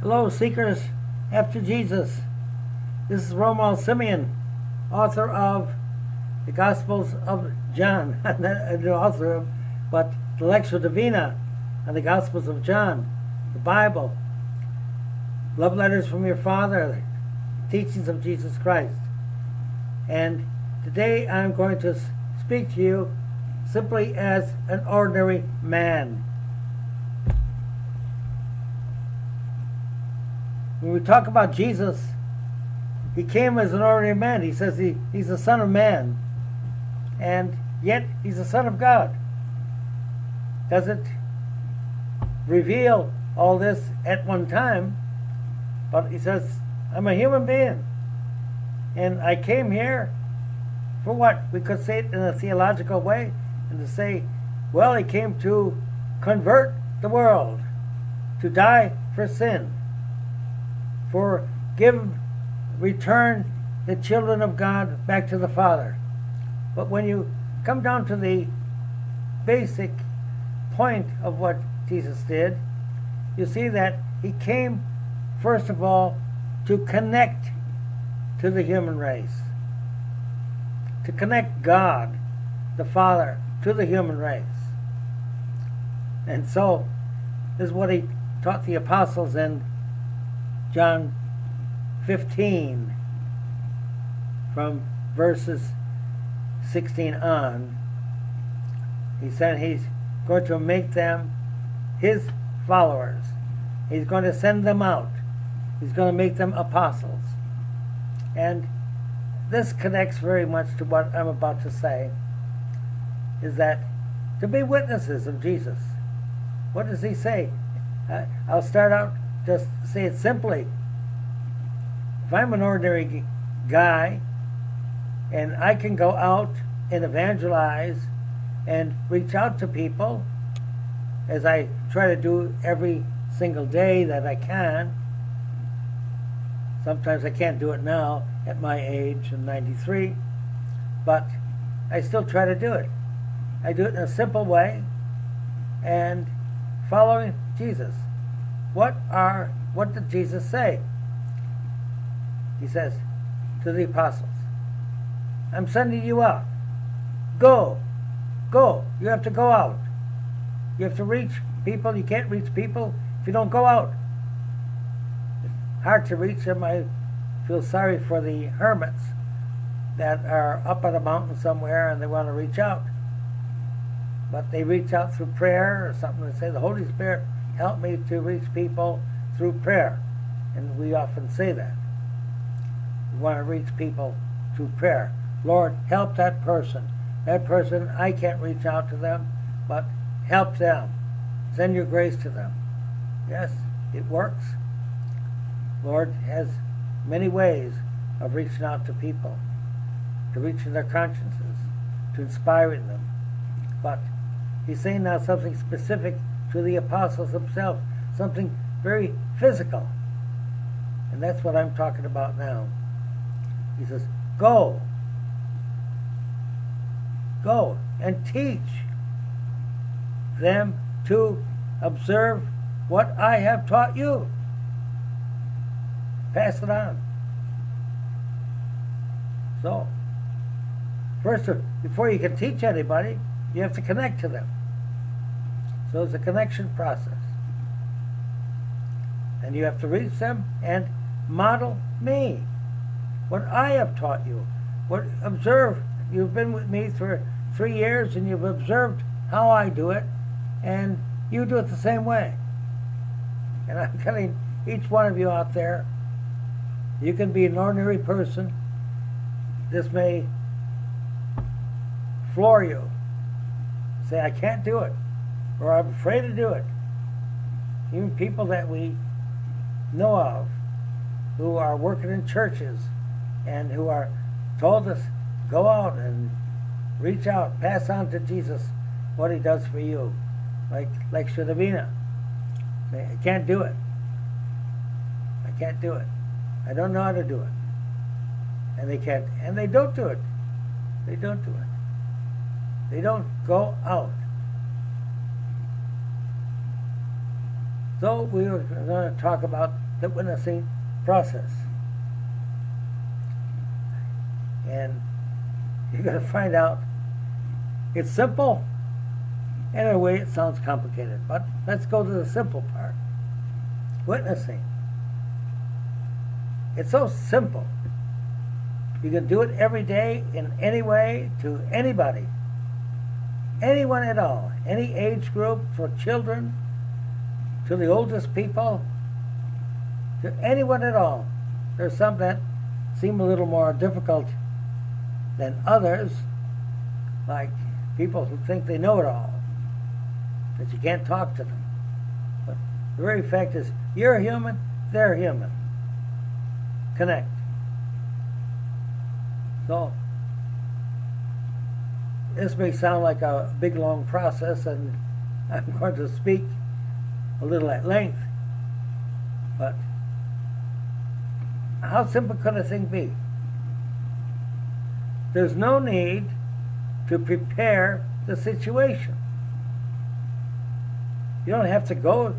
Hello, seekers after Jesus. This is Romuald Simeone, author of the Gospels of John. Not the author of, but the Lectio Divina on the Gospels of John, the Bible, love letters from your Father, teachings of Jesus Christ. And today I'm going to speak to you simply as an ordinary man. When we talk about Jesus, he came as an ordinary man. He says he's the Son of Man, and yet he's the Son of God. Doesn't reveal all this at one time, but he says, I'm a human being, and I came here for what? We could say it in a theological way, and to say, well, he came to convert the world, to die for sin, return the children of God back to the Father. But when you come down to the basic point of what Jesus did, you see that he came, first of all, to connect to the human race, to connect God, the Father, to the human race. And so, this is what he taught the apostles in John 15, from verses 16 on. He said he's going to make them his followers. He's going to send them out. He's going to make them apostles. And this connects very much to what I'm about to say, is that to be witnesses of Jesus. What does he say? I'll start out, just say it simply. If I'm an ordinary guy and I can go out and evangelize and reach out to people, as I try to do every single day that I can. Sometimes I can't do it now at my age, I'm 93, but I still try to do it. I do it in a simple way and following Jesus. What did Jesus say? He says to the apostles, I'm sending you out. Go. You have to go out. You have to reach people. You can't reach people if you don't go out. It's hard to reach them. I feel sorry for the hermits that are up on a mountain somewhere and they want to reach out. But they reach out through prayer or something and say, the Holy Spirit, help me to reach people through prayer. And we often say that. We want to reach people through prayer. Lord, help that person. That person, I can't reach out to them, but help them. Send your grace to them. Yes, it works. Lord has many ways of reaching out to people, to reaching their consciences, to inspiring them. But he's saying now something specific to the apostles themselves, something very physical. And that's what I'm talking about now. He says, go and teach them to observe what I have taught you. Pass it on. So, first, before you can teach anybody, you have to connect to them. So it's a connection process. And you have to reach them and model me. What I have taught you. Observe. You've been with me for 3 years and you've observed how I do it, and you do it the same way. And I'm telling each one of you out there, you can be an ordinary person. This may floor you. Say, I can't do it, or I'm afraid to do it. Even people that we know of who are working in churches and who are told us, go out and reach out, pass on to Jesus what he does for you. Like Lectio Divina. I can't do it. I can't do it. I don't know how to do it. And they can't, and they don't do it. They don't do it. They don't go out. So we are going to talk about the witnessing process. And you're going to find out it's simple. In a way, it sounds complicated, but let's go to the simple part. Witnessing. It's so simple. You can do it every day in any way to anybody. Anyone at all. Any age group, from children to the oldest people, to anyone at all. There's some that seem a little more difficult than others, like people who think they know it all, that you can't talk to them. But the very fact is, you're human, they're human. Connect. So, this may sound like a big, long process, and I'm going to speak a little at length, but how simple could a thing be? There's no need to prepare the situation. You don't have to go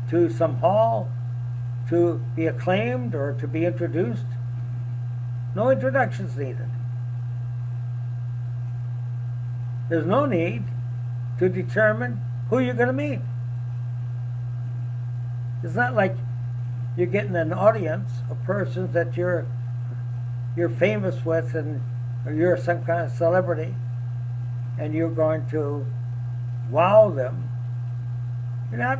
to some hall to be acclaimed or to be introduced. No introductions needed. There's no need to determine who you're going to meet. It's not like you're getting an audience of persons that you're famous with, and or you're some kind of celebrity, and you're going to wow them. You're not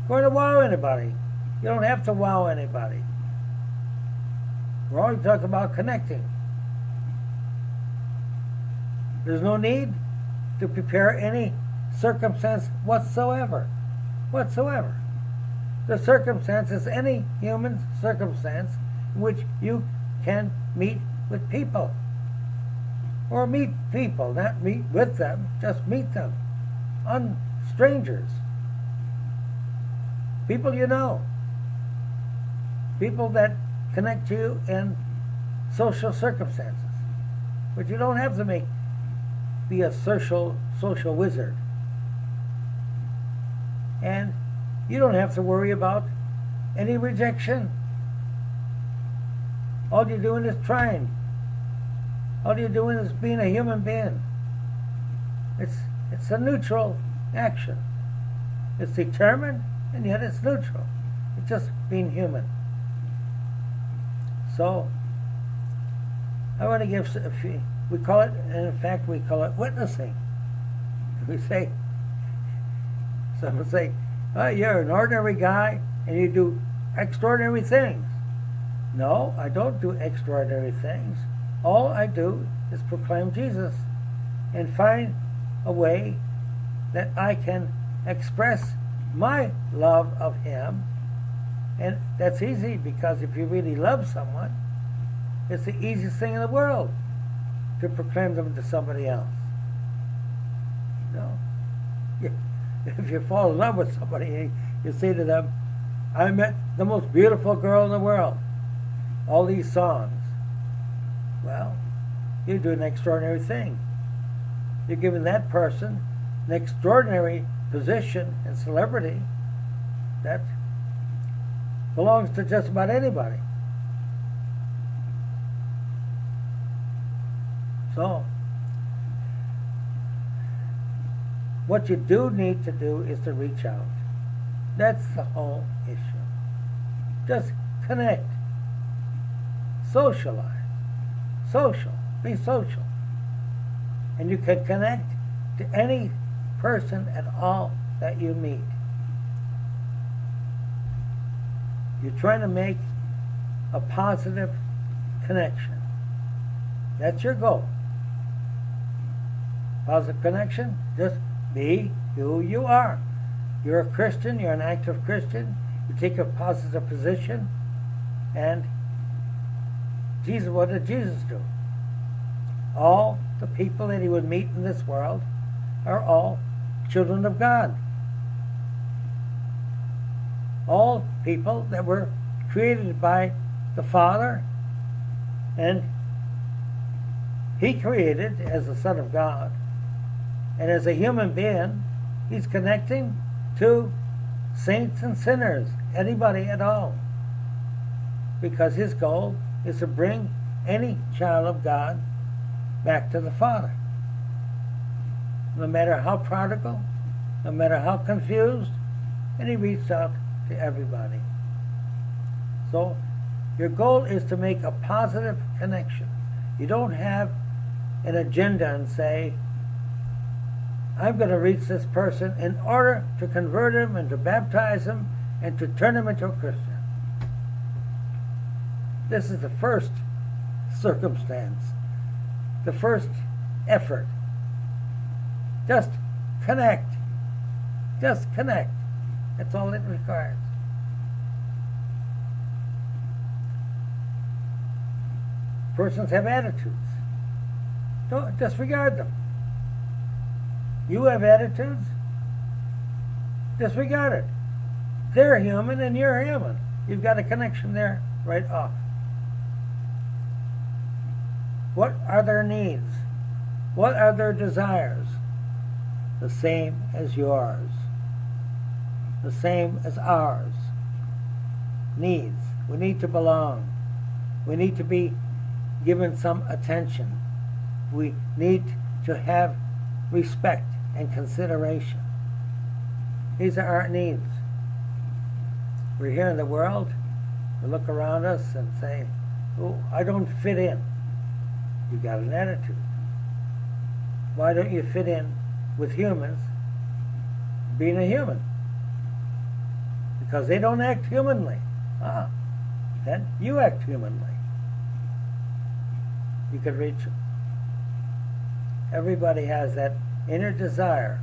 going to wow anybody. You don't have to wow anybody. We're only talking about connecting. There's no need to prepare any circumstance whatsoever. Whatsoever. The circumstance is any human circumstance in which you can meet with people. Or meet people, not meet with them, just meet them. Strangers. People you know. People that connect you in social circumstances. But you don't have to be a social wizard. And you don't have to worry about any rejection. All you're doing is trying. All you're doing is being a human being. It's a neutral action. It's determined, and yet it's neutral. It's just being human. So, I want to give a few, we call it witnessing. We say, someone say, oh, you're an ordinary guy, and you do extraordinary things. No, I don't do extraordinary things. All I do is proclaim Jesus and find a way that I can express my love of Him. And that's easy, because if you really love someone, it's the easiest thing in the world to proclaim them to somebody else. You know? If you fall in love with somebody, you say to them, I met the most beautiful girl in the world. All these songs. Well, you do an extraordinary thing. You're giving that person an extraordinary position and celebrity that belongs to just about anybody. So, what you do need to do is to reach out. That's the whole issue. Just connect. Socialize. Be social. And you can connect to any person at all that you meet. You're trying to make a positive connection. That's your goal. Positive connection, just be who you are. You're a Christian, you're an active Christian, you take a positive position, and Jesus, what did Jesus do? All the people that He would meet in this world are all children of God. All people that were created by the Father, and He created as the Son of God. And as a human being, He's connecting to saints and sinners, anybody at all. because his goal is to bring any child of God back to the Father. No matter how prodigal, no matter how confused, and he reached out to everybody. So your goal is to make a positive connection. You don't have an agenda and say, I'm going to reach this person in order to convert him and to baptize him and to turn him into a Christian. This is the first circumstance, the first effort. Just connect. Just connect. That's all it requires. Persons have attitudes. Don't disregard them. You have attitudes. Disregard it. They're human and you're human. You've got a connection there right off. What are their needs? What are their desires? The same as yours. The same as ours. Needs. We need to belong. We need to be given some attention. We need to have respect and consideration. These are our needs. We're here in the world. We look around us and say, oh, I don't fit in. You've got an attitude. Why don't you fit in with humans being a human? Because they don't act humanly. Then you act humanly. You could reach them. Everybody has that inner desire,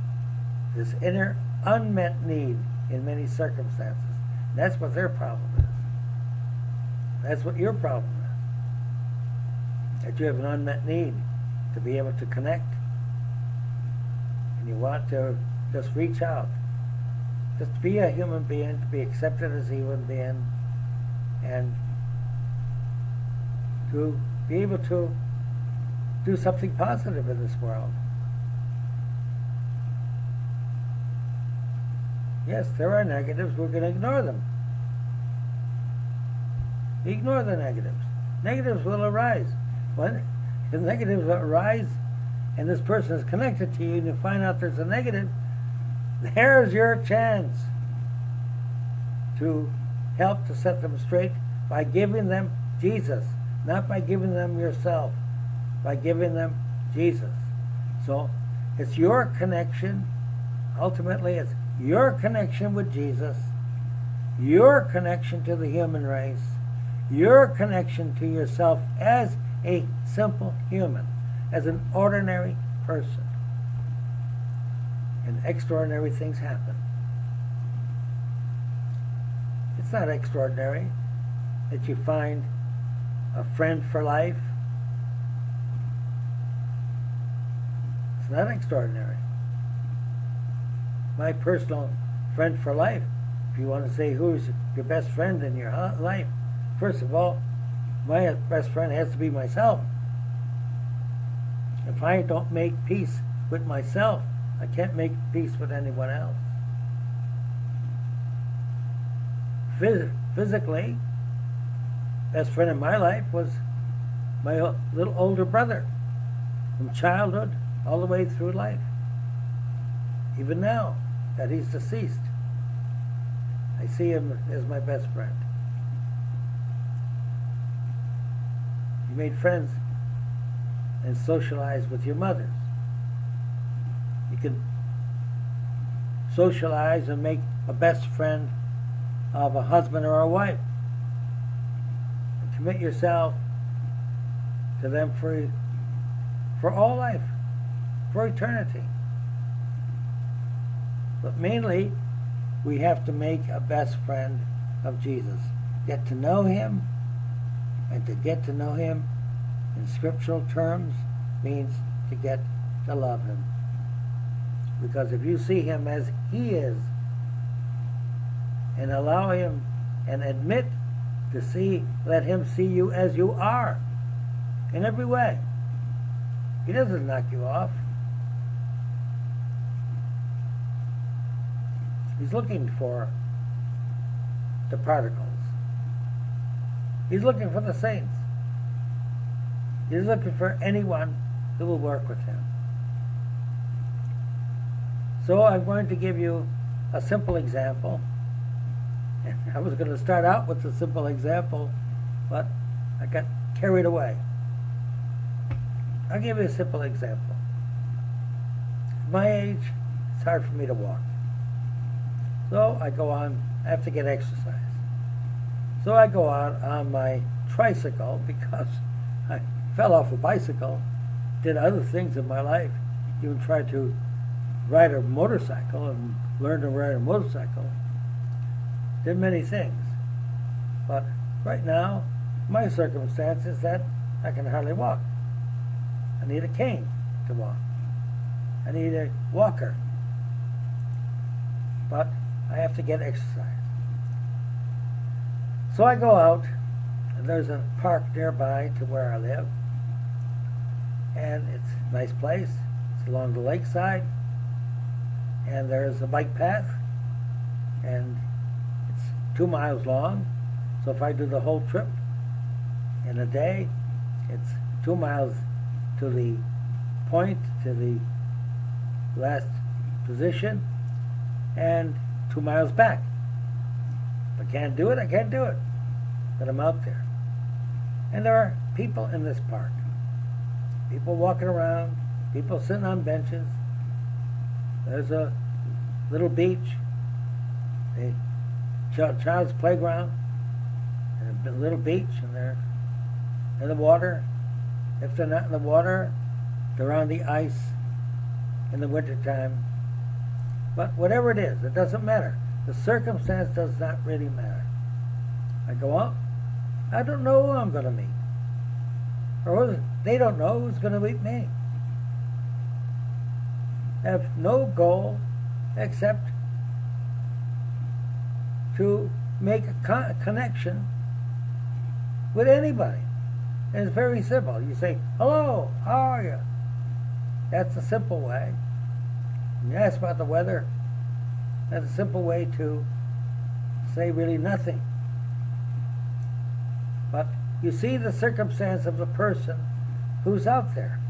this inner unmet need in many circumstances. That's what their problem is. That's what your problem is. That you have an unmet need to be able to connect. And you want to just reach out. Just be a human being, to be accepted as a human being, and to be able to do something positive in this world. Yes, there are negatives. We're going to ignore them. Ignore the negatives. Negatives will arise. When the negatives arise and this person is connected to you and you find out there's a negative, there's your chance to help to set them straight by giving them Jesus, not by giving them yourself, by giving them Jesus. So it's your connection. Ultimately, it's your connection with Jesus, your connection to the human race, your connection to yourself as a simple human, as an ordinary person. And extraordinary things happen. It's not extraordinary that you find a friend for life. It's not extraordinary. My personal friend for life, if you want to say who's your best friend in your life, first of all, my best friend has to be myself. If I don't make peace with myself, I can't make peace with anyone else. Physically, best friend in my life was my little older brother, from childhood all the way through life. Even now that he's deceased, I see him as my best friend. You made friends and socialized with your mothers. You can socialize and make a best friend of a husband or a wife. And commit yourself to them for all life, for eternity. But mainly, we have to make a best friend of Jesus. Get to know him, and to get to know him in scriptural terms means to get to love him. Because if you see him as he is, and allow him and admit to see, let him see you as you are in every way. He doesn't knock you off. He's looking for the prodigals. He's looking for the saints. He's looking for anyone who will work with him. So I'm going to give you a simple example. And I was going to start out with a simple example, but I got carried away. I'll give you a simple example. At my age, it's hard for me to walk. So I have to get exercise. So I go out on my tricycle because I fell off a bicycle, did other things in my life, even tried to ride a motorcycle and learn to ride a motorcycle. Did many things. But right now, my circumstance is that I can hardly walk. I need a cane to walk. I need a walker. But I have to get exercise. So I go out, and there's a park nearby to where I live. And it's a nice place. It's along the lakeside. And there's a bike path. And it's 2 miles long. So if I do the whole trip in a day, it's 2 miles to the point, to the last position, and 2 miles back. If I can't do it, I can't do it. But I'm out there. And there are people in this park. People walking around, people sitting on benches. There's a little beach, a child's playground, and a little beach, and they're in the water. If they're not in the water, they're on the ice in the wintertime. But whatever it is, it doesn't matter. The circumstance does not really matter. I go out, I don't know who I'm going to meet. Or they don't know who's going to meet me. I have no goal except to make a connection with anybody. And it's very simple. You say, hello, how are you? That's a simple way. You ask about the weather. That's a simple way to say really nothing. But you see the circumstance of the person who's out there,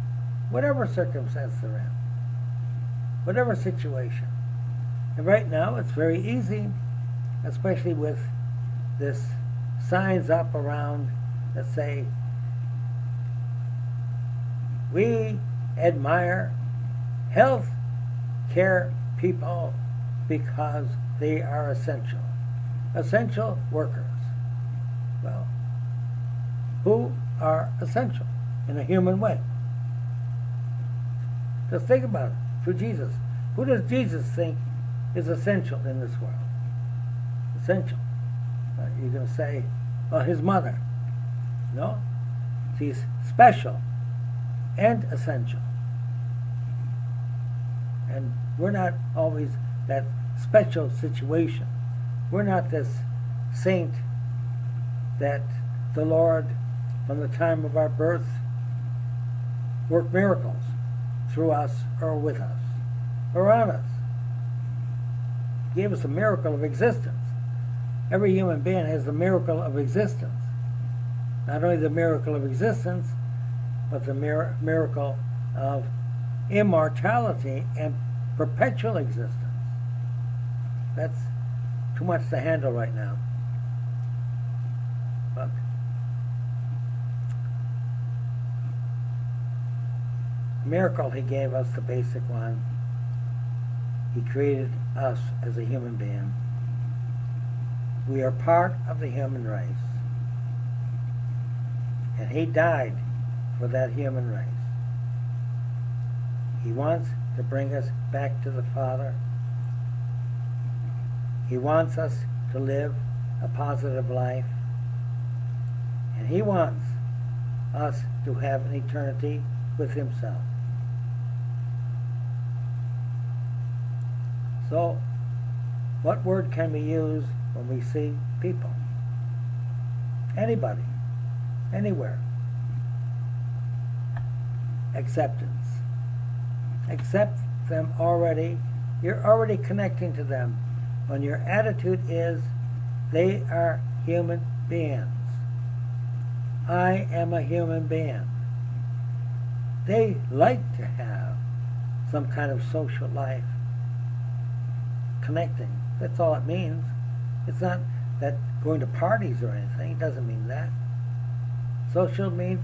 whatever circumstance they're in, whatever situation. And right now it's very easy, especially with this signs up around that say, we admire health care people because they are essential workers. Well, who are essential in a human way? Just think about it. Through Jesus, who does Jesus think is essential in this world? Essential. You're going to say, well, his mother. No, she's special and essential. And we're not always that special situation. We're not this saint that the Lord, from the time of our birth, worked miracles through us or with us or on us. He gave us a miracle of existence. Every human being has the miracle of existence. Not only the miracle of existence, but the miracle of immortality and perpetual existence. That's too much to handle right now. But the miracle he gave us, the basic one, he created us as a human being. We are part of the human race. And he died for that human race. He wants to bring us back to the Father. He wants us to live a positive life. And he wants us to have an eternity with himself. So, what word can we use when we see people? Anybody. Anywhere. Acceptance. Accept them already. You're already connecting to them when your attitude is they are human beings. I am a human being. They like to have some kind of social life, connecting. That's all it means. It's not that going to parties or anything. It doesn't mean that. Social means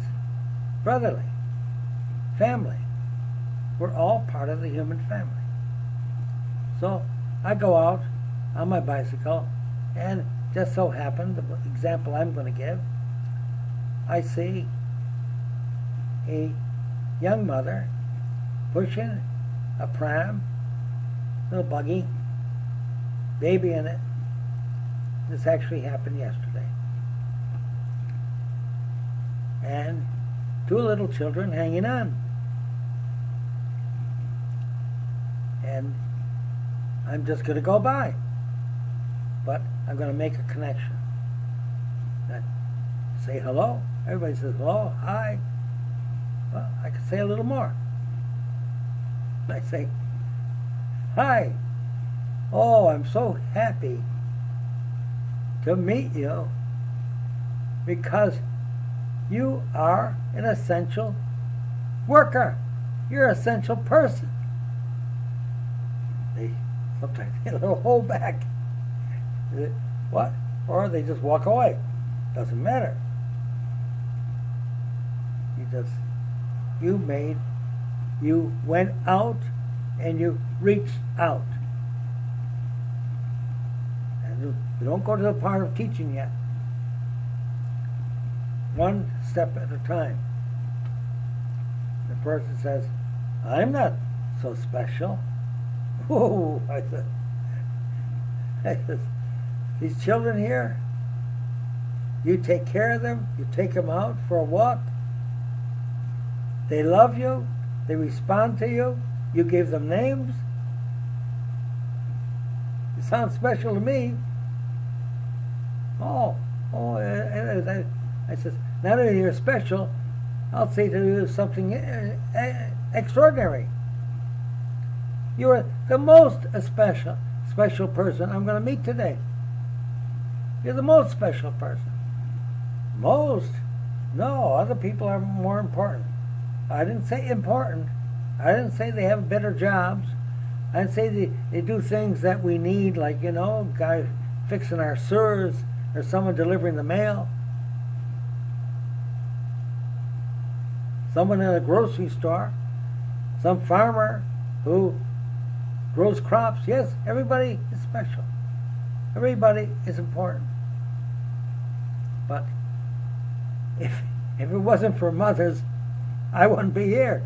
brotherly, family. We're all part of the human family. So I go out on my bicycle, and just so happened, the example I'm going to give, I see a young mother pushing a pram, little buggy, baby in it. This actually happened yesterday. And two little children hanging on. And I'm just going to go by. But I'm going to make a connection. I say hello. Everybody says hello, hi. Well, I could say a little more. I say, hi. Oh, I'm so happy to meet you because you are an essential worker. You're an essential person. They sometimes get a little hold back. What? Or they just walk away. Doesn't matter. You went out and you reached out. And you don't go to the part of teaching yet. One step at a time. The person says, I'm not so special. Whoa, I said, these children here, you take care of them, you take them out for a walk, they love you, they respond to you, you give them names. It sounds special to me. I said, not only you're special, I'll say to you something extraordinary. You are the most special person I'm going to meet today. You're the most special person. Most? No, other people are more important. I didn't say important. I didn't say they have better jobs. I didn't say they do things that we need, like, guy fixing our sewers or someone delivering the mail. Someone in a grocery store. Some farmer who grows crops. Yes, everybody is special. Everybody is important. But if it wasn't for mothers, I wouldn't be here.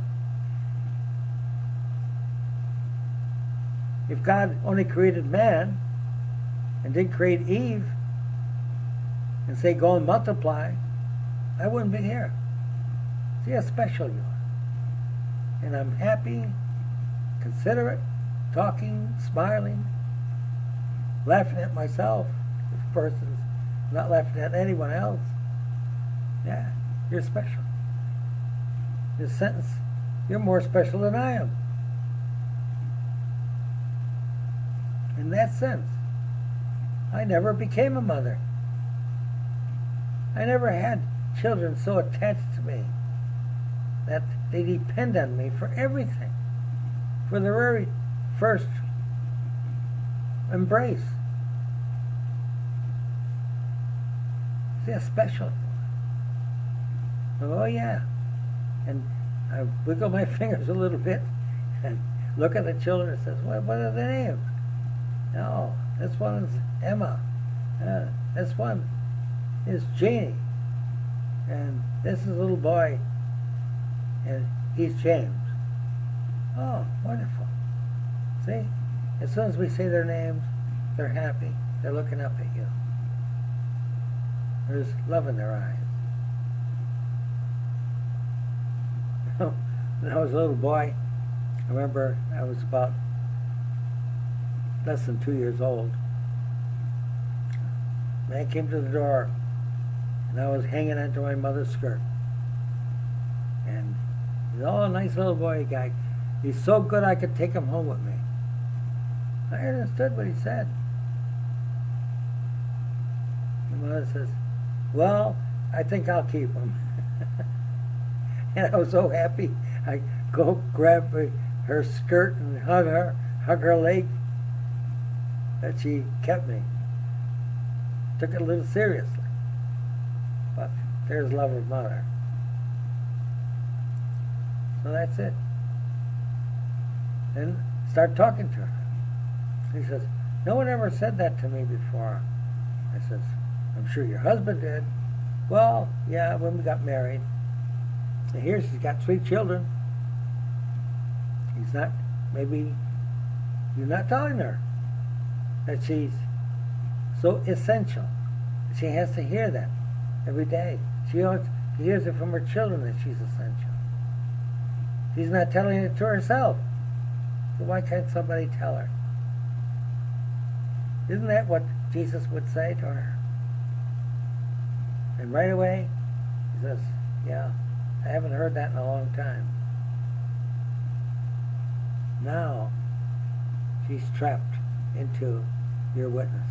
If God only created man and didn't create Eve and say go and multiply, I wouldn't be here. See how special you are. And I'm happy, considerate, talking, smiling, laughing at myself. This person's not laughing at anyone else. Yeah, you're special. This sentence, you're more special than I am. In that sense, I never became a mother. I never had children so attached to me that they depend on me for everything, for the very first embrace. See how special. Oh yeah. And I wiggle my fingers a little bit and look at the children and says, what are their names? No, this one is Emma. This one is Janie. And this is a little boy, and he's James. Oh, wonderful. See? As soon as we say their names, they're happy. They're looking up at you. There's love in their eyes. When I was a little boy, I remember I was about less than 2 years old. Man came to the door, and I was hanging onto my mother's skirt. And he's a nice little boy guy. He's so good I could take him home with me. I understood what he said. My mother says, well, I think I'll keep them. And I was so happy. I go grab her skirt and hug her leg, that she kept me. Took it a little seriously. But there's love of mother. So that's it. Then start talking to her. He says, no one ever said that to me before. I says, I'm sure your husband did. Well, yeah, when we got married. And here she's got 3 children. He's not, maybe you're not telling her that she's so essential. She has to hear that every day. She hears it from her children that she's essential. She's not telling it to herself. So why can't somebody tell her? Isn't that what Jesus would say to her? And right away, he says, yeah, I haven't heard that in a long time. Now, she's trapped into your witness.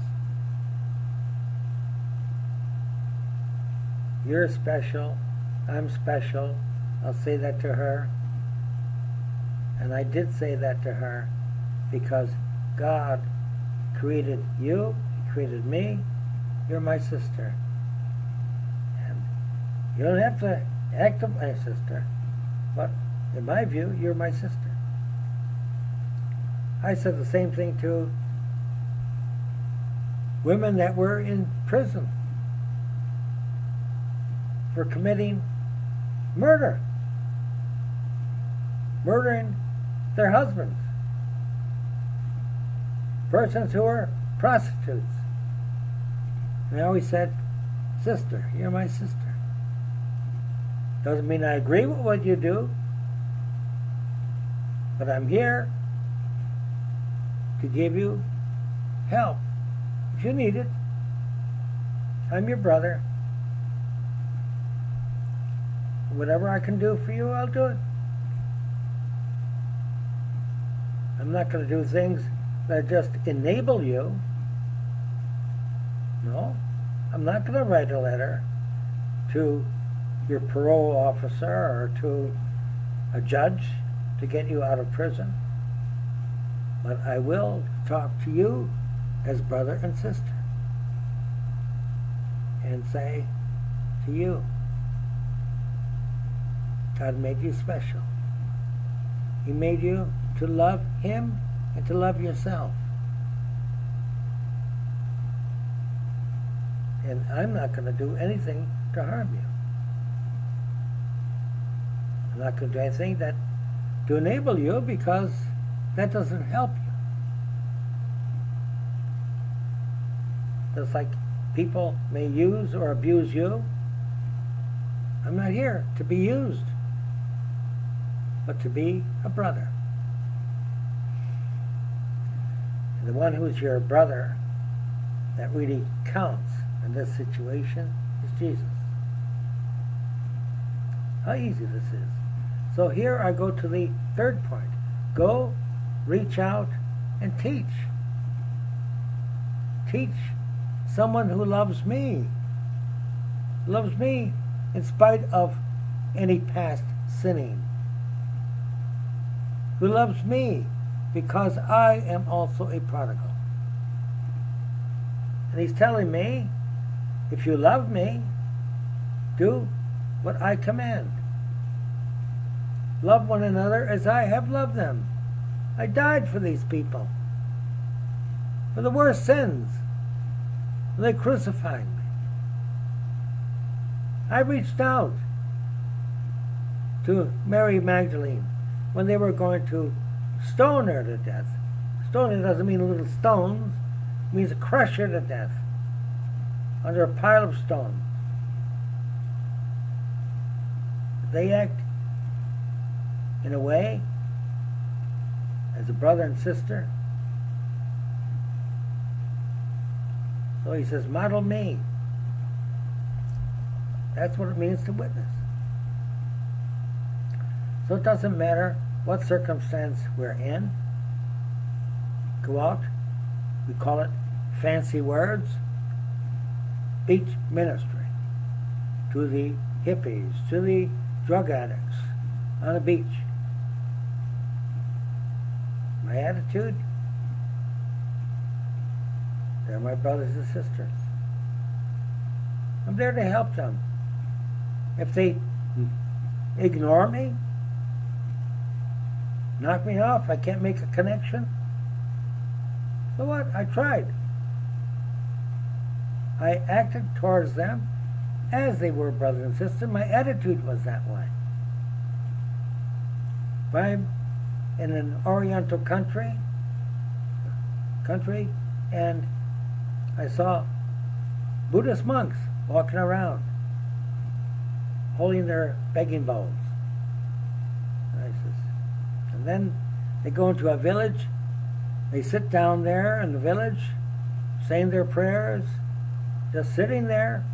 You're special. I'm special. I'll say that to her. And I did say that to her because God created you. He created me. You're my sister. And you don't have to act like my sister, but in my view, you're my sister. I said the same thing to women that were in prison for committing murder, murdering their husbands, persons who were prostitutes. And I always said, sister, you're my sister. Doesn't mean I agree with what you do, but I'm here to give you help if you need it. I'm your brother. Whatever I can do for you, I'll do it. I'm not going to do things that just enable you. No, I'm not going to write a letter to your parole officer or to a judge to get you out of prison. But I will talk to you as brother and sister and say to you, God made you special. He made you to love Him and to love yourself. And I'm not going to do anything to harm you. I'm not going to do anything to enable you, because that doesn't help you. Just like people may use or abuse you, I'm not here to be used, but to be a brother. And the one who's your brother that really counts in this situation is Jesus. How easy this is. So here I go to the third point. Go, reach out, and teach. Teach someone who loves me. Loves me in spite of any past sinning. Who loves me because I am also a prodigal. And he's telling me, if you love me, do what I command. Love one another as I have loved them. I died for these people, for the worst sins. And they crucified me. I reached out to Mary Magdalene when they were going to stone her to death. Stoning doesn't mean little stones. It means crush her to death under a pile of stones. They act in a way as a brother and sister. So he says, model me. That's what it means to witness. So it doesn't matter what circumstance we're in. Go out. We call it fancy words. Beach ministry. to the hippies, to the drug addicts on the beach. My attitude, they're my brothers and sisters. I'm there to help them. If they ignore me, knock me off, I can't make a connection, so what? I tried. I acted towards them as they were brothers and sisters. My attitude was that way. If I'm in an Oriental country, and I saw Buddhist monks walking around, holding their begging bowls. And then they go into a village, they sit down there in the village, saying their prayers, just sitting there,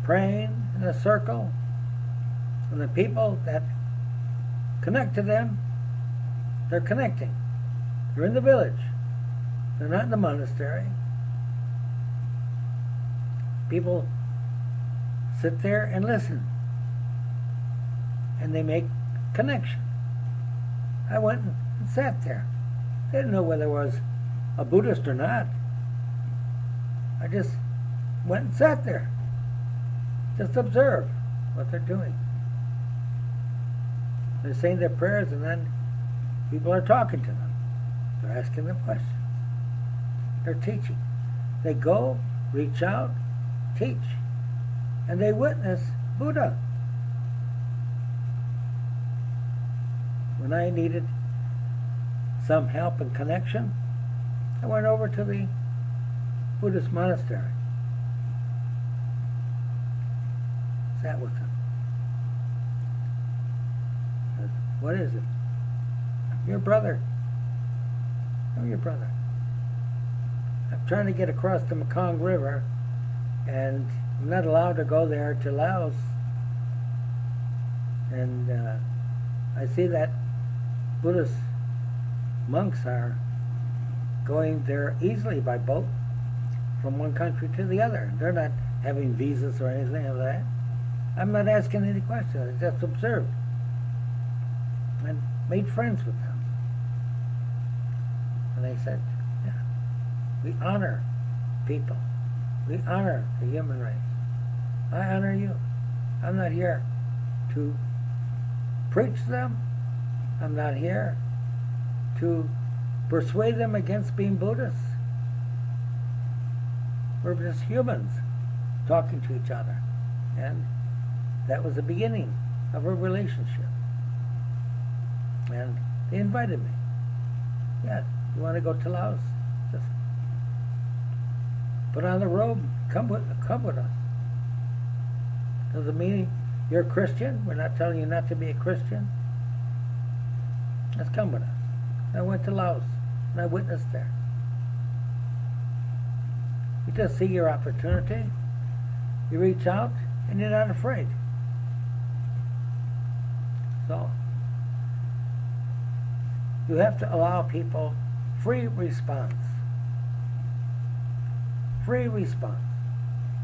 praying in a circle. And the people that connect to them, they're connecting. They're in the village. They're not in the monastery. People sit there and listen. And they make connection. I went and sat there. I didn't know whether I was a Buddhist or not. I just went and sat there. Just observe what they're doing. They're saying their prayers, and then people are talking to them. They're asking them questions. They're teaching. They go, reach out, teach. And they witness Buddha. When I needed some help and connection, I went over to the Buddhist monastery. Sat with them. Said, what is it? I'm your brother. I'm your brother. I'm trying to get across the Mekong River, and I'm not allowed to go there to Laos. And I see that Buddhist monks are going there easily by boat from one country to the other. They're not having visas or anything like that. I'm not asking any questions. I just observed and made friends with them. And they said, yeah, we honor people. We honor the human race. I honor you. I'm not here to preach to them. I'm not here to persuade them against being Buddhists. We're just humans talking to each other. And that was the beginning of a relationship. And they invited me. Yeah, you want to go to Laos? Just put on the robe, come with us. Doesn't mean you're a Christian. We're not telling you not to be a Christian. Just come with us. I went to Laos, and I witnessed there. You just see your opportunity, you reach out, and you're not afraid. So, you have to allow people free response. Free response.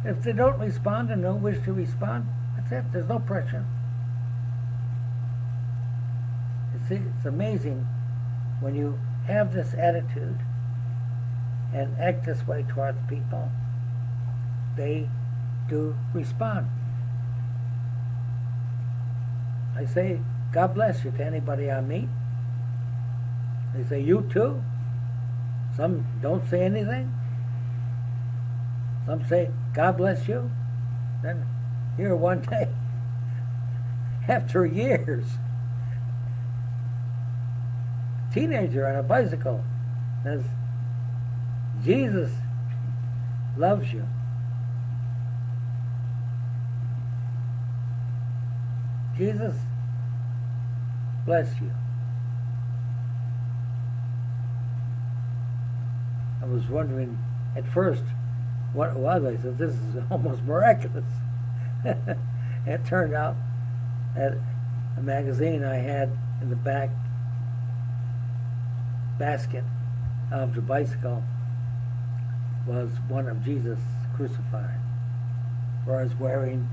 If they don't respond and don't wish to respond, that's it. There's no pressure. You see, it's amazing when you have this attitude and act this way towards people, they do respond. I say, God bless you to anybody I meet. They say, you too. Some don't say anything. Some say, God bless you. Then here one day, after years, teenager on a bicycle says, Jesus loves you. Jesus bless you. I was wondering at first what it was. I said, this is almost miraculous. It turned out that a magazine I had in the back basket of the bicycle was one of Jesus crucified, where I was wearing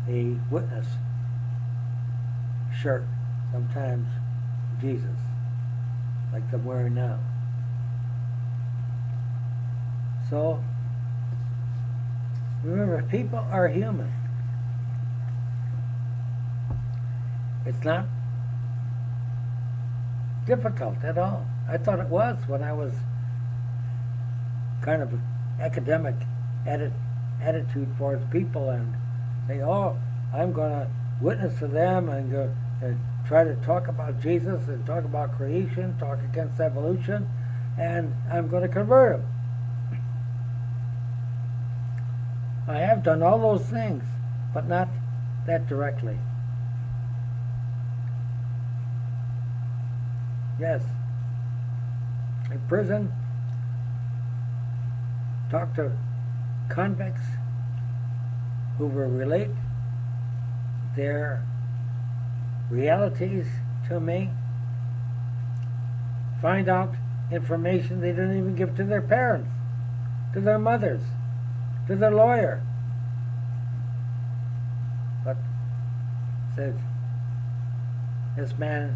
a witness shirt, sometimes Jesus, like I'm wearing now. So, remember, people are human. It's not difficult at all. I thought it was when I was kind of academic attitude towards people and say, oh, I'm going to witness to them and go and try to talk about Jesus and talk about creation, talk against evolution, and I'm going to convert them. I have done all those things, but not that directly. Yes. In prison, talk to convicts who will relate their realities to me, find out information they didn't even give to their parents, to their mothers, to their lawyer. But says, this man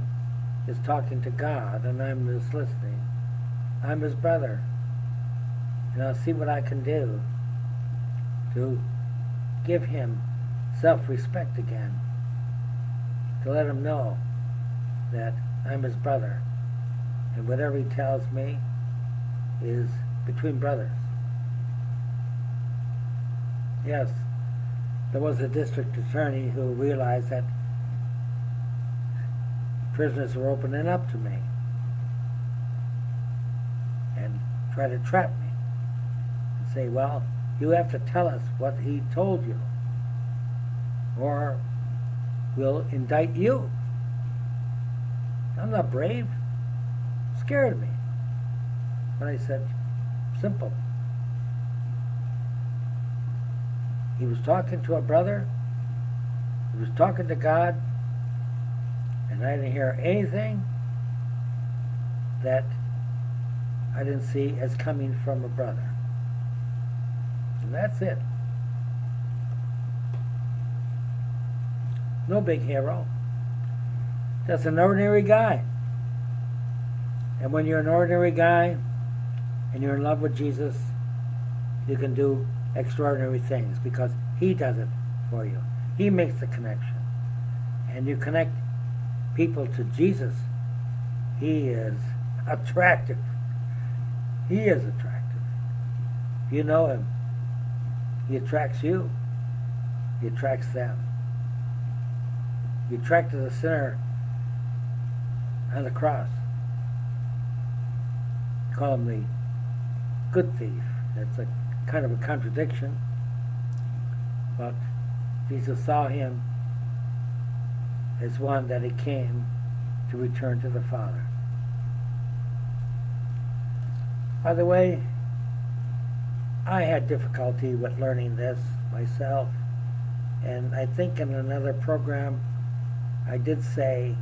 is talking to God and I'm just listening. I'm his brother. And I'll see what I can do to give him self-respect again, to let him know that I'm his brother, and whatever he tells me is between brothers. Yes, there was a district attorney who realized that prisoners were opening up to me and try to trap me and say, well, you have to tell us what he told you, or we'll indict you. I'm not brave. It scared me. But I said, simple. He was talking to a brother. He was talking to God. And I didn't hear anything that I didn't see as coming from a brother. And that's it. No big hero. Just an ordinary guy. And when you're an ordinary guy and you're in love with Jesus, you can do extraordinary things because he does it for you. He makes the connection. And you connect people to Jesus. He is attractive. He is attractive. If you know him, he attracts you. He attracts them. He attracted the sinner on the cross. Call him the good thief. That's a kind of a contradiction. But Jesus saw him as one that he came to return to the Father. By the way, I had difficulty with learning this myself, and I think in another program I did say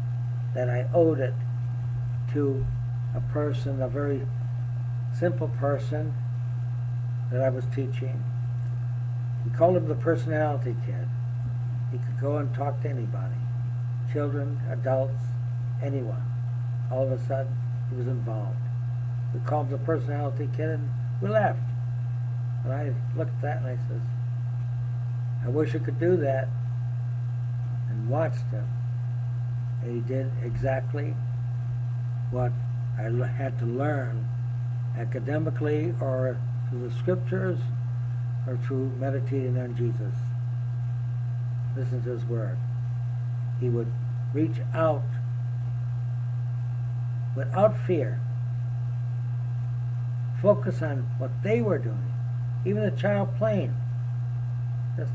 that I owed it to a person, a very simple person that I was teaching. We called him the personality kid. He could go and talk to anybody, children, adults, anyone. All of a sudden, he was involved. We called him the personality kid and we left. And I looked at that and I says, I wish I could do that, and watched him. And he did exactly what I had to learn academically or through the scriptures or through meditating on Jesus. Listen to his word. He would reach out without fear. Focus on what they were doing. Even a child playing. Just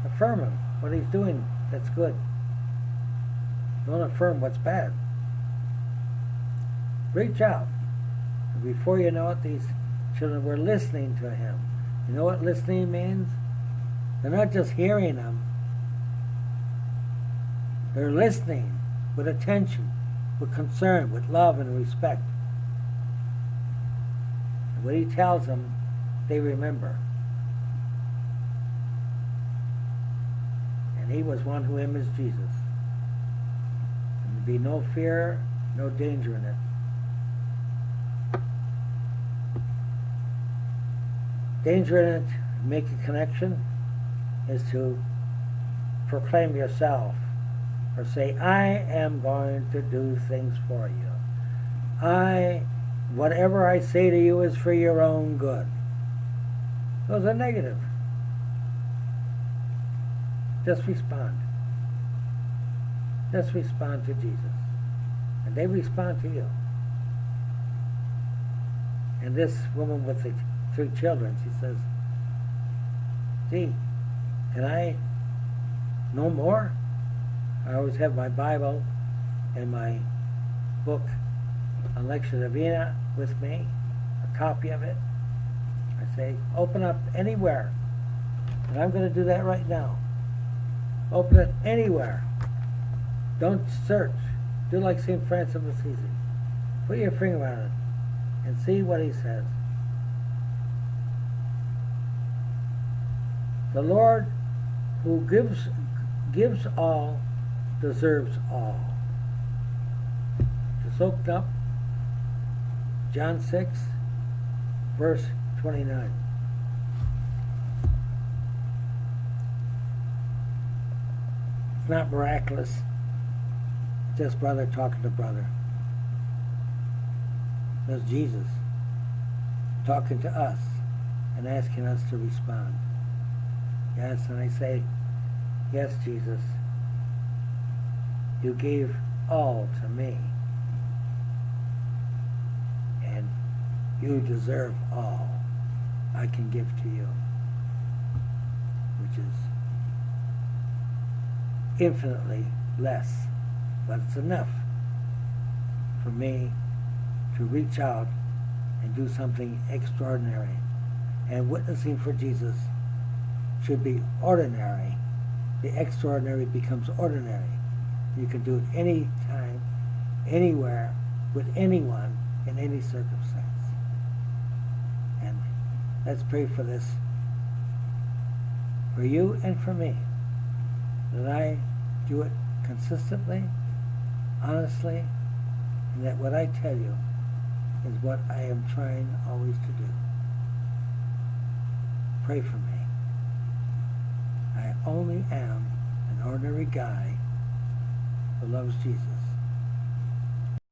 affirm him. What he's doing, that's good. Don't affirm what's bad. Reach out. And before you know it, these children were listening to him. You know what listening means? They're not just hearing him. They're listening with attention, with concern, with love and respect. And what he tells them, they remember. And he was one who imaged Jesus. And there'd be no fear, no danger in it. Danger in it, make a connection, is to proclaim yourself or say, I am going to do things for you. Whatever I say to you is for your own good. Those are negative. Just respond. Just respond to Jesus. And they respond to you. And this woman with the 3 children, she says, gee, can I know more? I always have my Bible and my book on Lecture Divina with me, a copy of it. I say, open up anywhere. And I'm going to do that right now. Open it anywhere. Don't search. Do like St. Francis of Assisi. Put your finger on it and see what he says. The Lord who gives all deserves all. Just open up John 6, verse 29. It's not miraculous. It's just brother talking to brother. That's Jesus talking to us and asking us to respond. Yes, and I say, yes, Jesus, you gave all to me, and you deserve all I can give to you, which is infinitely less, but it's enough for me to reach out and do something extraordinary. And witnessing for Jesus should be ordinary. The extraordinary becomes ordinary. You can do it any time, anywhere, with anyone, in any circumstance. And let's pray for this, for you and for me, that I do it consistently, honestly, and that what I tell you is what I am trying always to do. Pray for me. I only am an ordinary guy who loves Jesus.